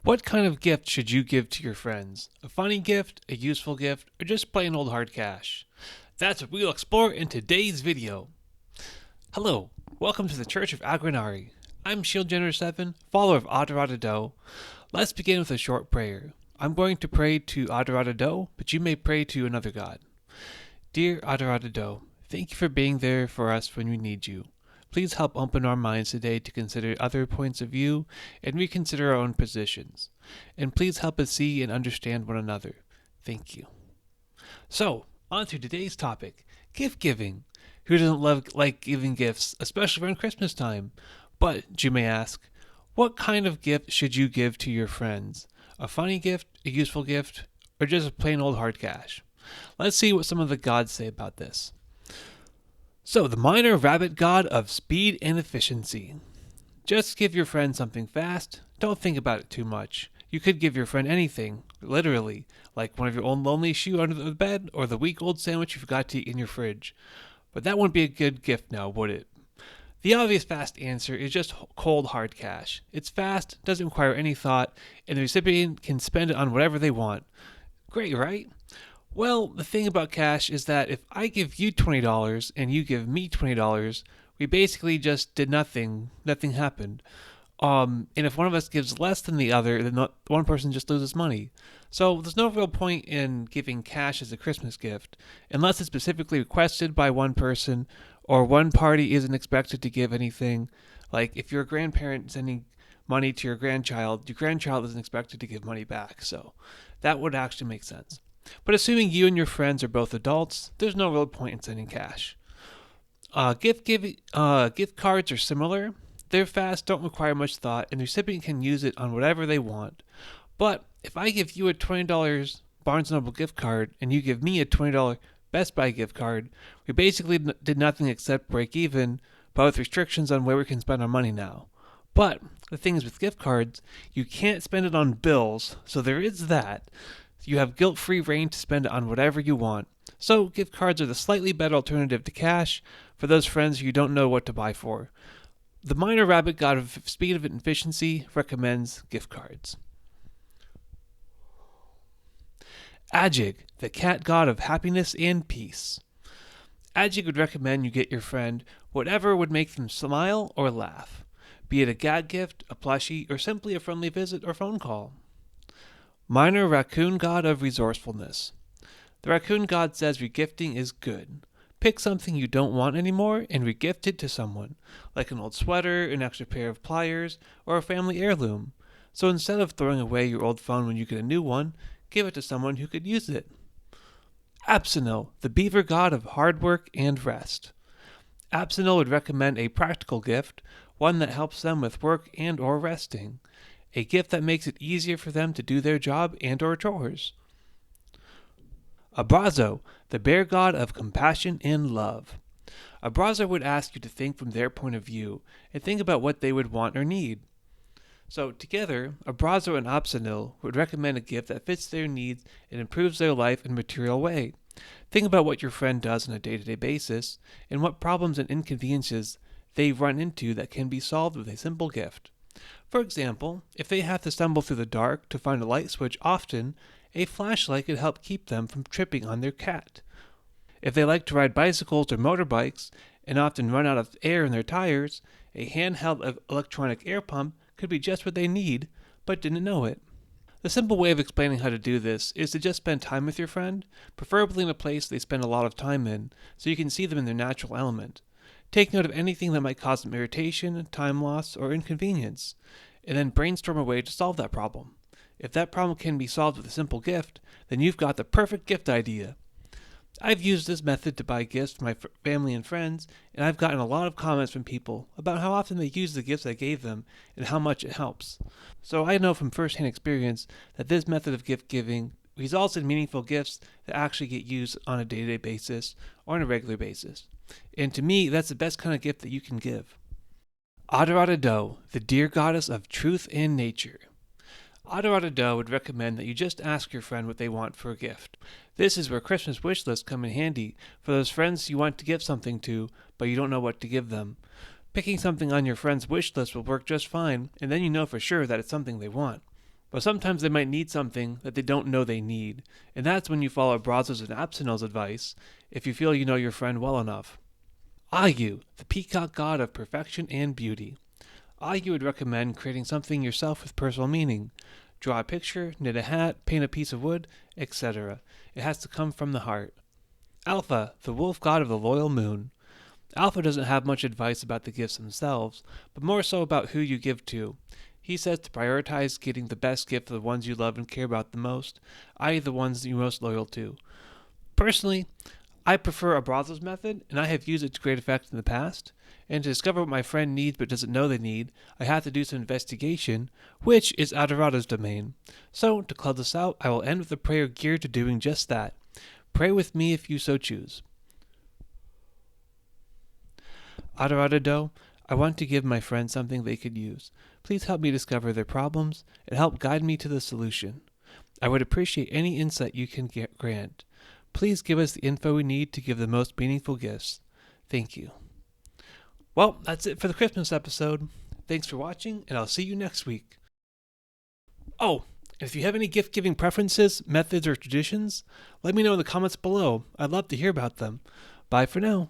What kind of gift should you give to your friends? A funny gift, a useful gift, or just plain old hard cash? That's what we'll explore in today's video. Hello, welcome to the Church of Agranari. I'm Shield Jenner 7, follower of Adarada Do. Let's begin with a short prayer. I'm going to pray to Adarada Do, but you may pray to another god. Dear Adarada Do, thank you for being there for us when we need you. Please help open our minds today to consider other points of view and reconsider our own positions. And please help us see and understand one another. Thank you. So, on to today's topic, gift giving. Who doesn't like giving gifts, especially around Christmas time? But, you may ask, what kind of gift should you give to your friends? A funny gift, a useful gift, or just a plain old hard cash? Let's see what some of the gods say about this. So, the minor rabbit god of speed and efficiency. Just give your friend something fast. Don't think about it too much. You could give your friend anything, literally, like one of your own lonely shoe under the bed or the week-old sandwich you forgot to eat in your fridge. But that wouldn't be a good gift now, would it? The obvious fast answer is just cold hard cash. It's fast, doesn't require any thought, and the recipient can spend it on whatever they want. Great, right? Well, the thing about cash is that if I give you $20 and you give me $20, we basically just did nothing. Nothing happened. And if one of us gives less than the other, then one person just loses money. So there's no real point in giving cash as a Christmas gift, unless it's specifically requested by one person, or one party isn't expected to give anything. Like if you're a grandparent sending money to your grandchild isn't expected to give money back. So that would actually make sense. But assuming you and your friends are both adults, there's no real point in sending cash. Gift cards are similar. They're fast, don't require much thought, and the recipient can use it on whatever they want. But if I give you a $20 Barnes & Noble gift card and you give me a $20 Best Buy gift card, we basically did nothing except break even, but with restrictions on where we can spend our money now. But the thing is with gift cards, you can't spend it on bills, so there is that. You have guilt-free reign to spend it on whatever you want. So gift cards are the slightly better alternative to cash for those friends you don't know what to buy for. The minor rabbit god of speed and efficiency recommends gift cards. Ajig, the cat god of happiness and peace. Ajig would recommend you get your friend whatever would make them smile or laugh, be it a gag gift, a plushie, or simply a friendly visit or phone call. Minor raccoon god of resourcefulness. The raccoon god says regifting is good. Pick something you don't want anymore and regift it to someone, like an old sweater, an extra pair of pliers, or a family heirloom. So instead of throwing away your old phone when you get a new one, give it to someone who could use it. Absinil, the beaver god of hard work and rest. Absinil would recommend a practical gift, one that helps them with work and or resting. A gift that makes it easier for them to do their job and or chores. Abrazo, the bear god of compassion and love. Abrazo would ask you to think from their point of view and think about what they would want or need. So together, Abrazo and Absinil would recommend a gift that fits their needs and improves their life in a material way. Think about what your friend does on a day-to-day basis and what problems and inconveniences they run into that can be solved with a simple gift. For example, if they have to stumble through the dark to find a light switch often, a flashlight could help keep them from tripping on their cat. If they like to ride bicycles or motorbikes and often run out of air in their tires, a handheld electronic air pump could be just what they need, but didn't know it. The simple way of explaining how to do this is to just spend time with your friend, preferably in a place they spend a lot of time in, so you can see them in their natural element. Take note of anything that might cause them irritation, time loss, or inconvenience, and then brainstorm a way to solve that problem. If that problem can be solved with a simple gift, then you've got the perfect gift idea. I've used this method to buy gifts for my family and friends, and I've gotten a lot of comments from people about how often they use the gifts I gave them and how much it helps. So I know from first-hand experience that this method of gift giving results in meaningful gifts that actually get used on a day-to-day basis or on a regular basis. And to me, that's the best kind of gift that you can give. Adarada Do, the deer goddess of truth and nature. Adarada Do would recommend that you just ask your friend what they want for a gift. This is where Christmas wish lists come in handy for those friends you want to give something to, but you don't know what to give them. Picking something on your friend's wish list will work just fine, and then you know for sure that it's something they want. but sometimes they might need something that they don't know they need, and that's when you follow Brazos and Absinel's advice if you feel you know your friend well enough. Ayu, the peacock god of perfection and beauty. Ayu would recommend creating something yourself with personal meaning. Draw a picture, knit a hat, paint a piece of wood, etc. It has to come from the heart. Alpha, the wolf god of the loyal moon. Alpha doesn't have much advice about the gifts themselves, but more so about who you give to. He says to prioritize getting the best gift for the ones you love and care about the most, i.e. the ones you're most loyal to. Personally, I prefer Brazos method, and I have used it to great effect in the past. And to discover what my friend needs but doesn't know they need, I have to do some investigation, which is Adorato's domain. So, to close this out, I will end with a prayer geared to doing just that. Pray with me if you so choose. Adorado, I want to give my friends something they could use. Please help me discover their problems and help guide me to the solution. I would appreciate any insight you can grant. Please give us the info we need to give the most meaningful gifts. Thank you. Well, that's it for the Christmas episode. Thanks for watching, and I'll see you next week. Oh, and if you have any gift-giving preferences, methods, or traditions, let me know in the comments below. I'd love to hear about them. Bye for now.